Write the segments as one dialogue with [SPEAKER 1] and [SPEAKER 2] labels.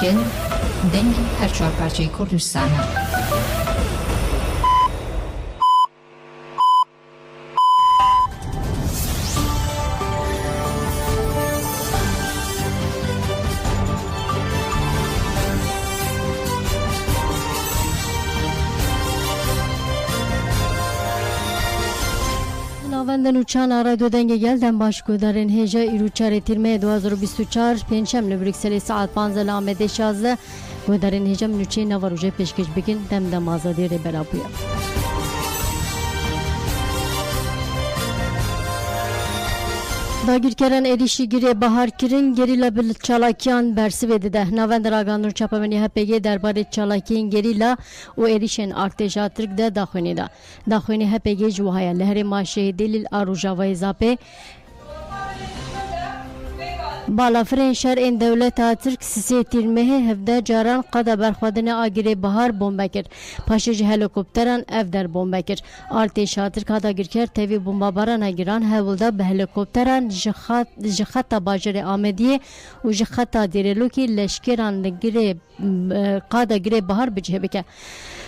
[SPEAKER 1] dikin deng her çar parçayı Kurdistan'a.
[SPEAKER 2] Navenden uçan radyo denge gelden baş gudarın heja iruçar etirme 2024 pençemli Brüksel'e saat 15 Ahmet Şazlı gudarın heja minüçe navaruca peşkeş bikin demdem azadi rebelabuya. Dagirkeren erişi gire bahar kirin gerila bil çalakyan bersi vedide. Navender aganur çapameni HPG derbari çalakyan gerila o erişen artejatrik de dakhunida. Dakhuni HPG juhaya lehri maşe delil aruja ve izape Balafren şer'in devlet Türk sisetilmehi hevde caran qada berxwadine agire bahar bombakir. Paşıcı helikopteran evder bombakir. Arteşa Türk hada girker tevi bombabaran giran hevulda be helikopteran jixata bajere Ahmediye u jixata direluki leşkeran gire qada gire bahar bicehbeke.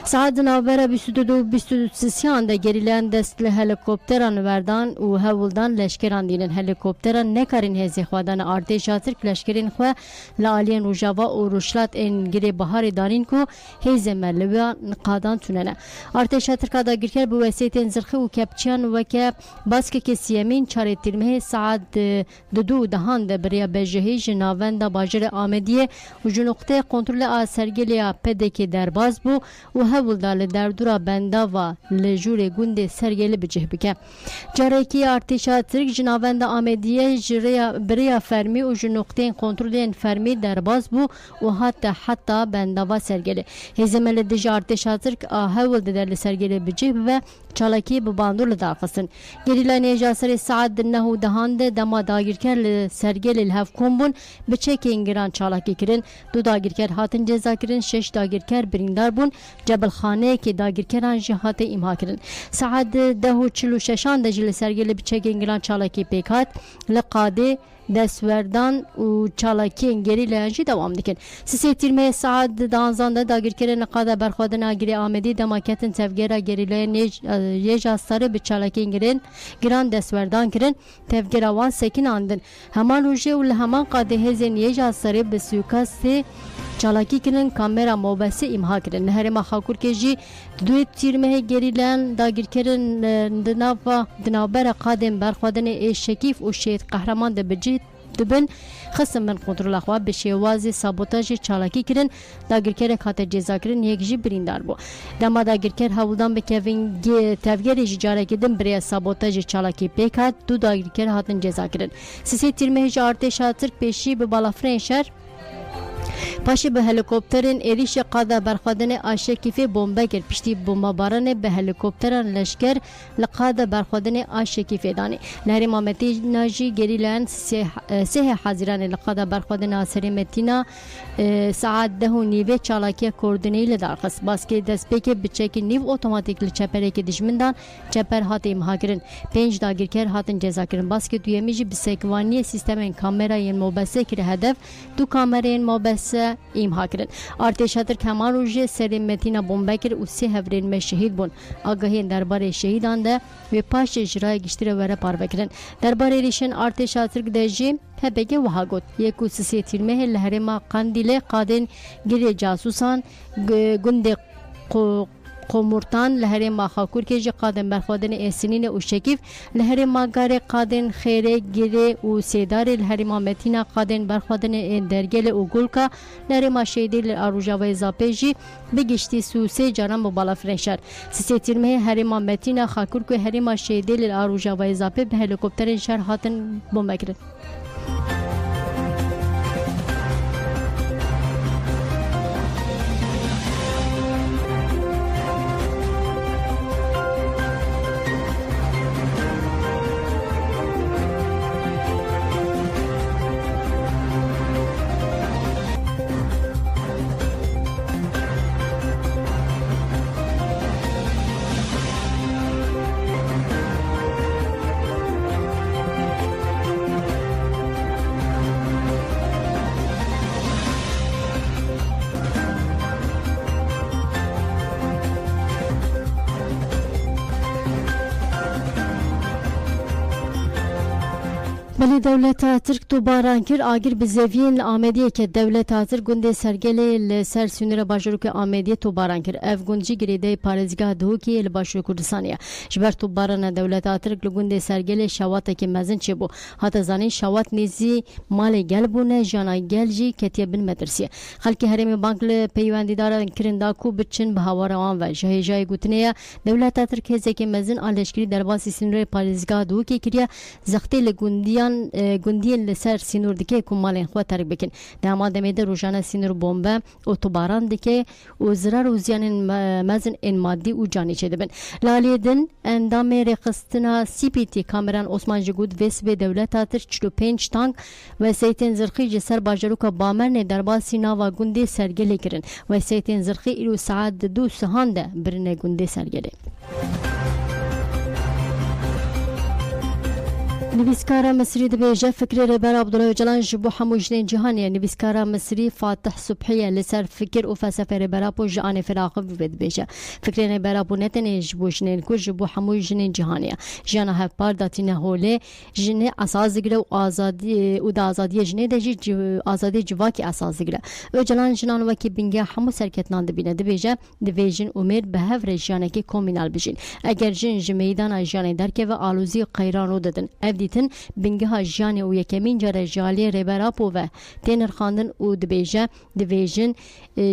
[SPEAKER 2] Saat navbera 22 de gerilen destli helikopteran verdan u hevuldan leşkeran dinin helikopteran nekarin hezi xwadan arteşa Türk leşkerin xwe la alien rojava u ruşlat en gire bahar danin ku heze melliya qadan tunene. Arteşa Türk da girker bu vesiyeten zırxı u kepçan ve ke baske ke siyemin çaretilmehe saat dudu dahan de beriya bejehi jinavenda bajere Ahmediye u junukte kontrole a sergeliya pedeki derbaz bu u hevulda li derdura bendava li jure gunde sergeli bicihbike. Careki arteşa Türk jinavenda Ahmediye jireya beriya fermi u junukten kontrolen fermi derbaz bu u hatta bendava sergeli. Hezemeli dij arteşa Türk hevulda derli sergeli bicih ve çalaki bu bandurlu dağısın. Gerila nejaseri saat dinnehu dahande dama dagirker li sergeli hevkumbun biçek ingiran çalaki kirin. Du dagirker hatın ceza kirin, 6 dagirker birindar bun. Cebelxane ki dagirkeran jihate imha kirin. Saat 10:46 de jili sergeli biçek ingiran çalaki pekat li qade desverdan u çalaki gerileyenci devam dikin. Sisetilmeye saat danzanda dagirkerene qada berxwadina giri Ahmedi demaketin tevgera gerileyen yejasları bir çalaki giran desverdan kirin tevgera wan sekin andın. Heman ruje u heman qade hezen yejasları bir suikasti çalaki kirin kamera mobesi imha kirin. Herema hakur keji duyet tirmehe gerilen dagirkerin dinavbera qadem berxwadine eşekif u şehit kahraman de bicih dibin xısım ben kontrol axwa be şewazi sabotajı çalaki kirin dagirkere kate ceza kirin yekji birindar bu. Dama dagirker havuldan be kevin tevgeri jicare kedin bire sabotajı çalaki pekat du dagirker hatın ceza kirin. Sisi tirmehe arteşa Türk peşi be balafren şer Paşi be helikopterin erişe qada berxwadine aşekife bomba gir pişti bomba barane be helikopteran leşker laqada berxwadine aşekife dani lehri Mameti naji gerilen seh Haziran laqada berxwadine aserimetina saat 10 çalaki koordineli darxas baske despeke biçeki niv otomatikli çepereki dijmindan çeper hat imha kirin 5 dagirker hatın ceza kirin baske duyemiji bisekvaniye sistemen kamera yen mobese kire hedef du kamerayın mobese imha kirin. Arteşa Türk heman ruje serimetina bombekir u se hevrin me şehit bun. Agahên derbare şehidan de ve paş icraya giştire vere parvekirin. Derbare erişen Arteşa Türk de jî hebege wahagot. Yeku sisetilmehe lehrema Kandile qadên gire casusan gunde Komurtan lehre mahakur ke qadem berxwadine esinine u şekif lehre magare qadên xêre gire u sedare lehre Metina qadên berxwadine dergele u gulka lehre maşedil aruja ve zapeji bigişti suse caran bu balafreşer sisetilmehe herima Metina xakur ke herima şedil aruja ve zape be helikopterin şer hatın bombakirin. بله دولت ترک تو باران کر آگر به زوین آمدیه که دولت ترک گنده سرگله لسر سونر باجرو که آمدیه تو باران کر اف گنجی گریده پارزگاه دو که لباشر کردستانیه جبر تو باران دولت ترک لگنده سرگله شوات که مزن چه بو حتی زنی شوات نیزی مال گل بونه جانا گل جی کتیه بن مدرسیه خلکی هرمی بانک پیوندی دارن کرندا کو بچن به هوا روان و جای جای گوتنیه دولت ترک هزه که مزن آلشکری درباسی سونر پارزگاه دو که کریه زختی لگندی گندیان لسر سینور دکه کمالین خود ترک بکن دما دمیده روزانه سینور بمب اتوباران دکه و ضرر و زیان مزن ان مادی و جانی چه دبن لالیدن اندام رقصتنا سی پی تی کامران عثمان جگود وس به دولت تر 45 تانک و سیتن زرخی جسر باجرو که بامرن دربا سینا و گندی سرگله کرن و سیتن زرخی ایرو ساعت دو سهانده برنه گندی سرگله نویسکارا مصری دبیجه فکر رهبر عبدالله اوجلان جبو همو جنین جهانیه نویسکارا مصری فاتح صبحیه لسر فکر و فلسفه رهبر ابو جان فراغ دبیجه فکر رهبر ابو نتن جبو جنین کو جبو همو جنین جهانیه جان هفپار داتینه هوله جنه اساس گره و آزادی و د آزادی جنه دجی آزادی جواکی اساس گره اوجلان جنان وکی بنگه همو سرکتنان دبینه دبیجه دیویژن امیر به هفر جانکی کومینال بجین اگر جن میدان جان درکه و آلوزی قیران رو دادن دیتن بنگه جانی و یکمین جاره جالی ربراپو و تینر خواندن و دبیجه دیویژن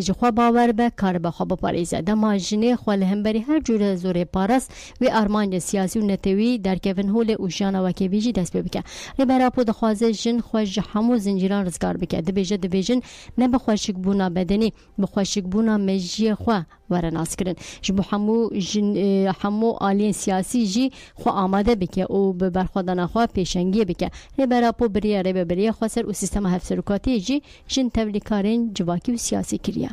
[SPEAKER 2] جخوا باور به کار به خواب پاریزه دما جنه خوال همبری هر جور زور پارس و ارمان سیاسی و نتوی در کفن هول و جانا و کبیجی دست بکه ربراپو دخوازه جن خوش همو زنجیران رزگار بکه دبیجه دیویژن نه بخوشک بونا بدنی بخوشک بونا مجی خوا ورناس کرن جبو همو آلین سیاسی جی خو آماده بکه او به برخوادن خوا پیشنگی بکه ربراپو بریه ربریه خسر و سیستم هفسرکاتی جی جن تبلیکارین جواکی و سیاسی کریه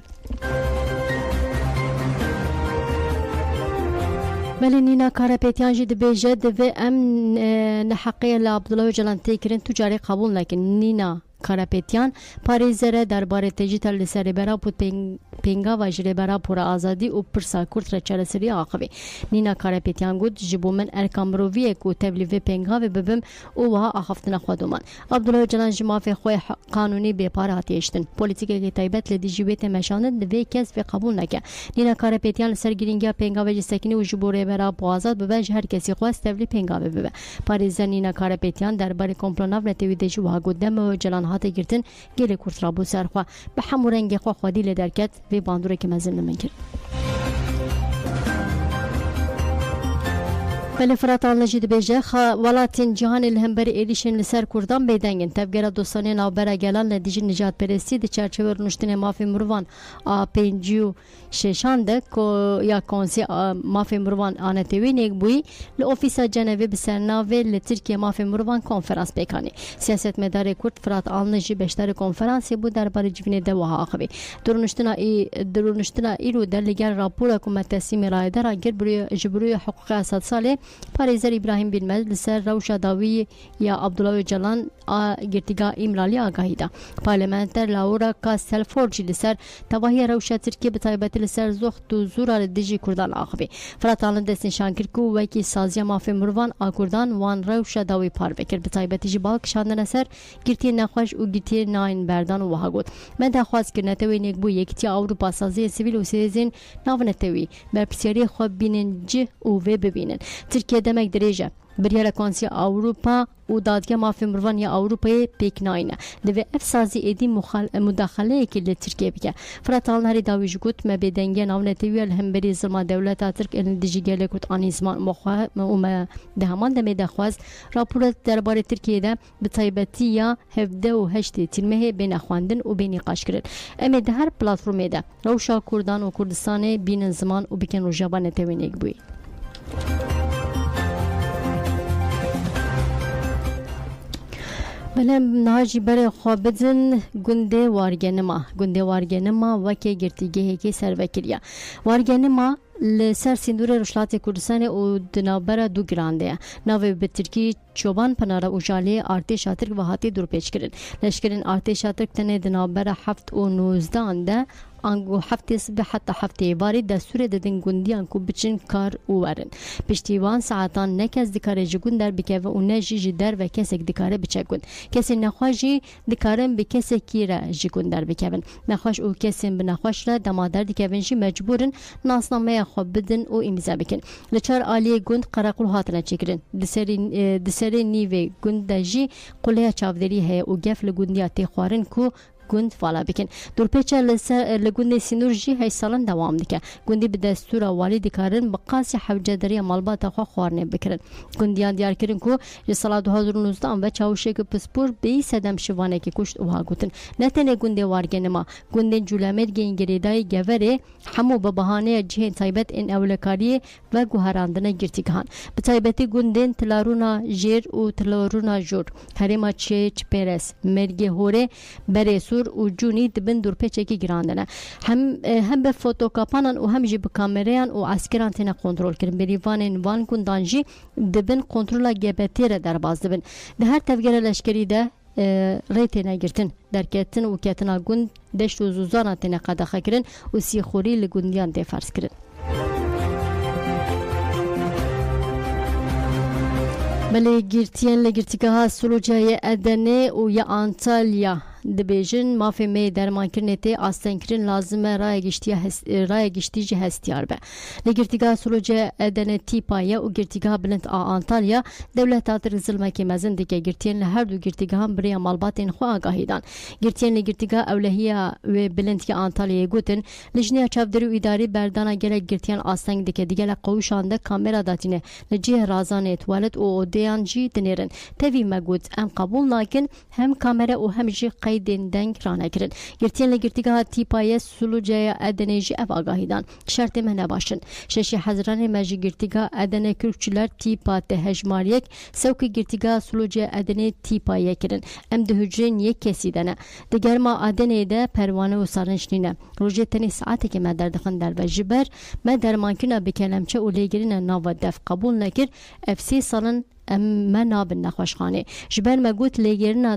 [SPEAKER 2] ولی نینا کارپیتیان جی دبیجه دوی ام نحقیه لعبدالله اوجلان تیکرین تجاری قبول نکن نینا کارپیتیان پاریزره درباره دیجیتال لسر براپو پینگا و جری براپو را آزادی و پرسا کورت را چرسری آخوی نینا کارپیتیان گود جبو من ارکام رویه کو تبلیغ پینگا و ببم او ها آخفتن خودمان عبدالله جلان جماف خوی قانونی به پار هاتیشتن پلیتیک کی تایبت لدیجیبت مشاند دوی کس به قبول نکه نینا کارپیتیان لسر گرینگا پینگا و جسکنی و جبو ری براپو آزاد ببنج هر کسی خواست تبلیغ پینگا ببه پاریزر نینا کارپیتیان درباره کمپلوناو نتوی دیجی و ها گودم و جلان هاته گرتن گل کورت رابو سرخوا به همو رنگ خوا خودی لدرکت و باندوره که مزن نمنکر بله فراتان نجید بیجه ولاتین جهان الهمبری ایلیشن لسر کردان بیدنگن تبگره دوستانی نوبره گلان لدیجی نجات پرستی دی چرچه رونشتن مافی مروان پینجیو ششانده یا کونسی مافی مروان آنتوی نیک بوی لعفیسا جنوی بسرناوی لترکیه مافی مروان کنفرانس بیکانی سیاست مدار کرد فراتان نجی بشتر کنفرانسی بود در بار جوینه ده وها آخوی درونشتنا ایرو در لگر راپور حکومت تسیم رایدر اگر جبروی حقوق اساد ساله پاریزر ابراهیم بن مجد لسر روشا داوی یا عبدالله اوجلان گرتگاه امرالی آگاهی دا پارلمانتر لاورا کاستل فورجی لسر تواهی روشا ترکیه بطایبت لسر زخت و زورا دیجی کردان آخوی فراتان دست نشان کرد که وکی سازیا مافی مروان آکردان وان روشا داوی پار بکر بطایبتی جی باک شاندن اثر گرتی نخوش و گرتی ناین بردان و وها گود من دخواست کرنتوی نیک بو یکتی اروپا سازی سیویل و سیزین ناونتوی برپسیاری خواب بینن جه و ببینن ترکیه demek derece بريارا كونسي أوروبا ودادگه مافی مروان یا اروپای پیک ناینه دوی افسازی ایدی مداخله که لترکیه بکه فراتان هری داویج گوت ما بدنگه ناونتوی الهمبری ظلم دولت ترک الدیجی گله گوت آنیزمان مخواه و دهمان دمی دخواست راپور درباره ترکیه ده به طیبتی یا 17 و 8 تیرمه بین خواندن و بین نقاش کرد اما ده هر پلاتفرمه ده روشا کردان و کردستان بین زمان و بکن روژابا نتوینیک بوی بله نهاجی بر خوابدن گنده وارگنما وکی گرتیگه که سر وکریا وارگنما لسر سندور رشلات کردستان و دنابرا دو گرانده ناوی به ترکی چوبان پنارا اوجالی ارتش ترک و هاتی دور پیش کرن لشکرین ارتش ترک تنه دنابرا 7 و 19 ده انگو هفته صبح حتی هفته باری دستور دادن گندیان کو بچن کار ورن پشتیوان ساعتان نکس دکاره جگون در بکه و اون جی در و کسی دکاره بچگون کسی نخواهی دکارن به کسی کی را جگون در بکن نخواهش او کسی به نخواهش را دمادر دکونشی مجبورن ناسنامه خواب بدن او امضا بکن لچار عالی گند قراقل هاتنه چکرن دسری نیوی گند دجی قلیه چاودری هی او گفل گندیاتی خوارن کو گند فالا بکن دورپیچه لگوند سینور جی هی سالن دوام دکه گندی به دستور والی دکارن بقاسی حوجه دری مالبات خوا خوارنه بکرن گندیان دیار کرن کو سال 2019 و چاوشه که پسپور بی سدم شوانه که کشت اوها گوتن نتنه گندی وارگن ما گندی جولامت گینگریدای گوره همو به بهانه جهن تایبت این اولکاری و گوهراندنه گرتیگان به تایبتی گندین تلارونا جیر و تلارونا جور هرما چیچ پرس مرگی هوره برسو و جونی دبن دورپیچه کی گراندنه هم به فوتوکاپانان و هم جی به کامریان و عسکران تنه کنترل کردن بریوان وان گندانجی دبن کنترل گبتی را در باز دبن ده هر تفگیر لشکری ده ریت نگرتن درکتن و کتنا گند دشت و زوزان تنه قدخه کردن و سی خوری لگندیان ده فرض کردن بله گرتیان لگرتیگاه سلوجای ادنه و یا آنتالیا دبیجن مافی می درمان کرنه تی آستان کرن لازمه رای گشتی جه هستیار به لگرتیگاه سلوجه ادنه تیپایه و گرتیگاه بلند آنتالیا دولت آتر ظلمه که مزن دیگه گرتیان لهر دو گرتیگاه هم برای مالباتین خو آگاهی دان گرتیان لگرتیگاه اولهیه و بلند که آنتالیا گوتن لجنه چافدری و اداری بردانا گله گرتیان آستان دیگه لقوشانده کامرا داتینه لجه رازانه توالت و دیان جی دنیرن تاوی مگود ام قبول ناکن هم کامرا و هم جی قیدین دنگ رانه کرن گرتیان لگرتیگاه تیپایه سلوجه ادنه جی اف آگاهی دان شرط منه باشن ششی حضران مجی گرتیگاه ادنه کرکچلر تیپا تهجماریک سوکی گرتیگاه سلوجه ادنه تیپایه کرن ام ده هجرین یک کسی دنه دیگر ما ادنه ده پروانه و سارنشنینه روژه تنی ساعتی که مدر دخن در و جبر مدر مانکنا بکلمچه و لیگرین ناو دف قبول نکر افسی سالن ما ناب نخوشخانه جبر مگوت لیگرنا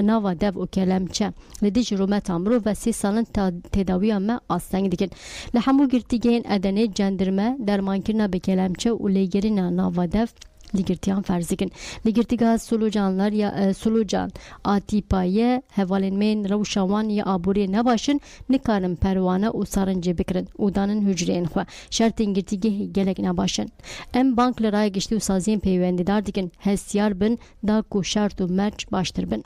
[SPEAKER 2] ناوا دو و کلمچه لدیج رومت امرو و 3 سالن تداوی ما آستنگ دیکن لحمو گرتیگین ادنه جندرمه درمانکرنا بکلمچه و لیگرنا ناوا دو لگرتیان فرزیکن لگرتیگاه سلوجانlar یا سلوجان آتیپایه هوالین من روشوان یا آبوری نباشن نکارن پروانه و سارنجه بکرن و دانن هجرین خوا شرط انگرتیگه گلک نباشن ام بانک لرای گشتی و سازین پیوندیدار دیکن هستیار بن دا کو شرط و مرچ باشتر بن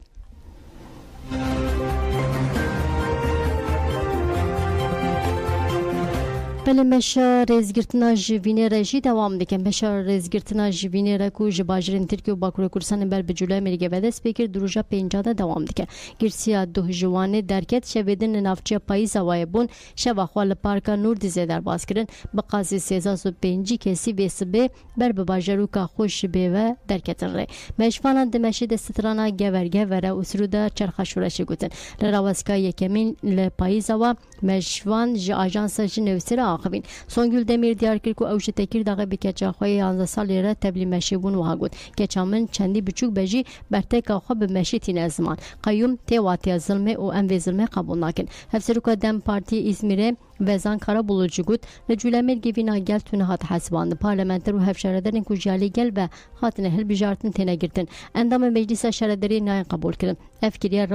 [SPEAKER 2] بله مشا رزگرتنا جوینه رجی دوام دکن مشا رزگرتنا جوینه رکو جباجرین ترکی و باکور کورسان بر بجولای مریگه وده سپیکر دروجا 50 دوام دکن گرسیا دو جوانه درکت شویدن نافچه پاییز هوای بون شوا خوال پارکا نور دیزه در باز کرن بقاسی 305 کسی ویسبه بر بباجرو که خوش بیوه درکتن ری مشفانان دمشی دسترانا گورگه وره و سرودا چرخشورشی گوتن لراواسکا یکمین لپاییز هوا مشفان جی آجانسا جی نویسر آخوین سونگول دمیر دیار کرد که اوج تکیر داغ بکچه خواه 11 سالی را تبلی مشی بون وها گود کچامن چندی بچوک بجی برتک خواه به مشی تین زمان قیوم تیواتی ظلمه و ام ظلمه قبول ناکن هفسروکا دم پارتی ازمیره وزان کارا بولوچی گود لجولمر گیوینا گل تونه هات حسباند پارلمانتر و هفشاردرین کجالی گل و هاتنه هل بجارتن تنه گرتن اندام مجلس شاردری نای قبول کردن افکریه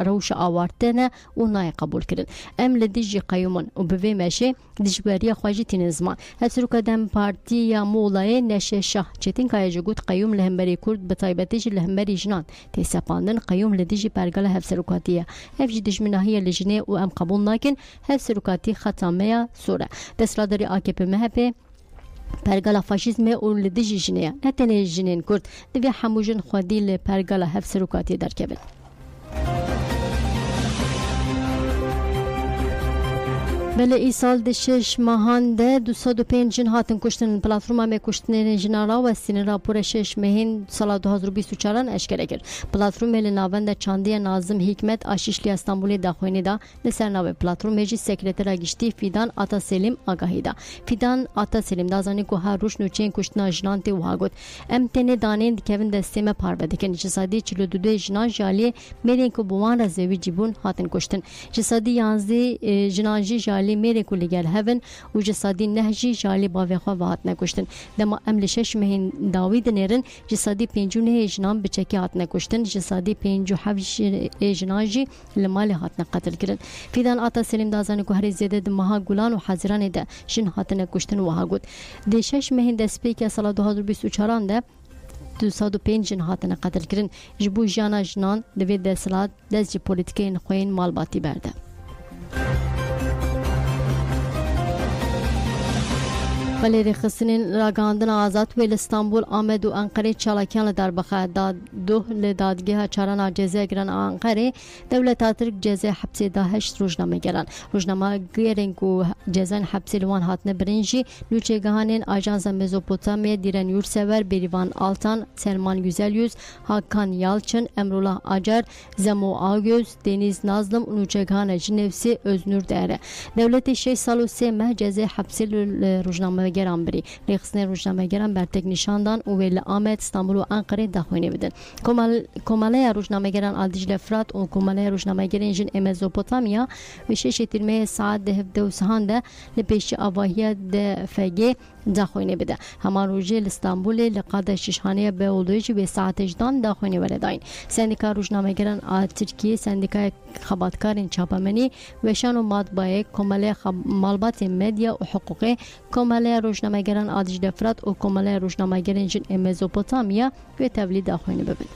[SPEAKER 2] روش آوارتنه و نای قبول کردن ام لدیجی قیومون و به مشه دجبری خواجی تین زمان هفسروکا دم پارتی یا مولای نشه شاه چتین کایجی گود قیوم لهمبری کرد بطایبتیج لهمبری جنان تیسپاندن قیوم لدیجی پرگال هفسروکاتیه هفجی دجمناهی لجنه و ام قبول ناکن هفسروکاتی ختامه سوره دسترادری AKP مهبه پرگالا فاشیزم و لدیجی جنه نتنه جنین کرد دوی هموجن خودی لپرگالا هفسروکاتی درکبن بله ای سال ده 6 ماهان ده 205 جن هاتن کشتن پلاتفرما می کشتن جنارا و سین راپور 6 مهین سال 2024 اشکره کرد. پلاتفرم ل ناوند چاندی ناظم حکمت آشیشلی استانبول داخوینی دا لسر ناو پلاتفرم مجی سکرتر گشتی فیدان آتا سلیم آگاهی دا. فیدان آتا سلیم دازانی کو هر روش نوچین کشتن جنان تی وهاگوت. ام تنه دانین کevin دستیم پار بده که جسادی 42 جنان جالی میرین کو بوان رزوی جیبون هاتن کشتن. جسادی 11 جنان جالی میره کو لگل هفن و جسادی نهجی جالی باوی خوا هاتن کشتن. دما ام لشش مهین داوید نرن جسادی 59 جنان بچکی هاتن کشتن. جسادی 57 جناجی لمال هاتن قتل کردن. فیدان آتا سلیم دازانی کو هر زیاده مها گولان و حاضران ده جن هاتن کشتن و هاگوت. دشش مهین دسپیک سال 2024 ده 205 جن هاتن قتل کردن. جبو جانا جنان دوید دستلات دست جی پولیتیکین خوین مالباتی برده. ولی رخصتین راگاندن آزاد ویل استانبول آمد و انقره چالاکیان در بخه داد دو لدادگاه چاران جزای گران انقره دولت ترک جزای حبسی دا 8 روزنامه گران روزنامه گیرن کو جزای حبسی لوان هاتنه برنجی نوچه گهانین آژانس مزوپوتامیا دیرن یورسور بریوان آلتان سلمان güzelyüz Hakan Yalçın Emrullah Acar Zemo Ağgöz Deniz Nazlım نوچه گهان جنفسی öznür dere devleti 6 سال و 3 ماه جزای حبسی روزنامه گران بری رخصتین روزنامه گران برتک نشاندان و ویل آمد استانبول و انقره داخوینه بدن کماله روزنامه گران آلدیجل فرات و کماله روزنامه گران جن مزوپوتامیا و شش ترمه ساعت ده 17 سهان ده لپیش آواهی ده فگه داخوینه بده همان روزی استانبول لقاده ششخانه به اولویج به ساعت جدان داخوینه ورداین سندیکا روزنامه گران ترکیه سندیکا خباتکارین چاپمنی و شان و مطبعه کماله مالبات مدیا و حقوق کماله روزنامه گران آلدیجل فرات و کماله روزنامه گران جن مزوپوتامیا و تولید داخوینه ببین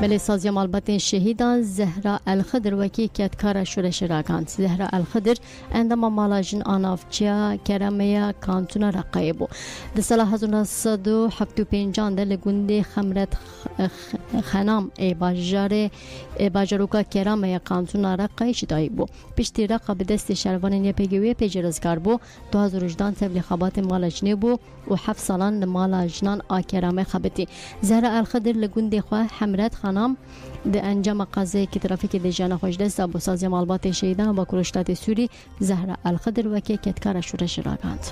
[SPEAKER 2] بله سازی مالبات شهیدان زهرا الخضر وکی کتکار شورش راگاند زهرا الخضر اندما مالاجن آنافچیا کرمیا کانتونا رقای بو ده سال 1975 ده لگونده خمرت خنام باجاروکا کرمیا کانتونا رقای شدایی بو پشتی رقا به دست شروان نیپگوی پیجرزگار بو 2018 تبلی خبات مالاجنه بو و 7 سالان مالاجنان آکرامه خبتی زهرا الخضر لگونده خواه حمرت خانم ده انجام قضیه که ترافیک ده جان خوش دست ابو سازی مالبات شهیدان با کلشتات سوری زهرا الخضر وکی کتکار شورش راگاند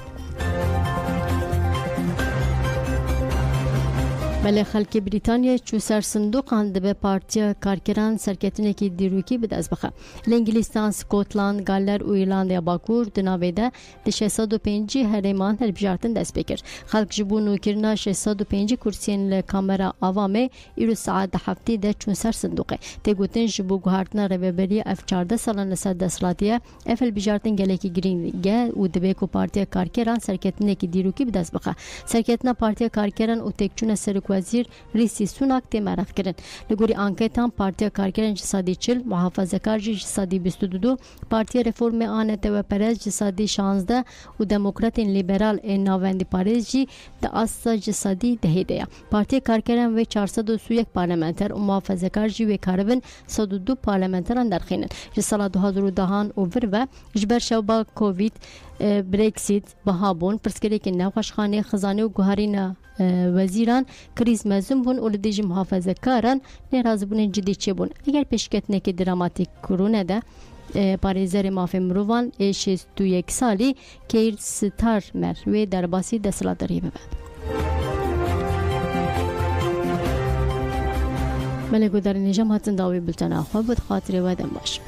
[SPEAKER 2] بله خلک بریتانیا چو سر صندوق اند به پارتیا کارکران سرکتنه کی دیروکی به دست بخه انگلیستان اسکاتلند گالر و ایرلند باکور دناویده ده 605 هریمان هر بجارتن دست بکر خلک جبونو کرنا 605 کرسین لکامرا عوامه ایرو ساعت هفته ده چون سر صندوقه ته گوتن جبو گهارتنا رببری اف 14 سالن لسد دسلاتیه افل بجارتن گلکی گرینگه و دبیکو پارتیا کارکران سرکتنه کی دیروکی به دست بخه سرکتنا پارتیا کارکران و تکچون سر وزیر ریسی سوناک تمرخ کردن لگوری آنکتان پارتیا کارگران جسادی 40 محافظه‌کار جسادی 22 پارتیا رفرم آنت و پرز جسادی 16 و دموکراتین لیبرال ناوندی پاریز جی د اسا جسادی دهیده پارتیا کارگران و 431 پارلمانتر و محافظه‌کار جی و کاربن 102 پارلمانتران درخینن جسال 2010 اوور و جبر شوبا کووید برکسیت بهابون پرسکری که نوخشخانه خزانه و گوهرین وزیران کریز مزم بون اولدیج محافظه کاران نراز بون جدی چه بون اگر پیشکتنه که دراماتیک کرونه ده پاریزر مافی مروان ایشیز تو یک سالی که ستار مر و در باسی دستلاتری ببند ملگو در نجام هاتن داوی بلتنا خواه بود خاطر ودن باش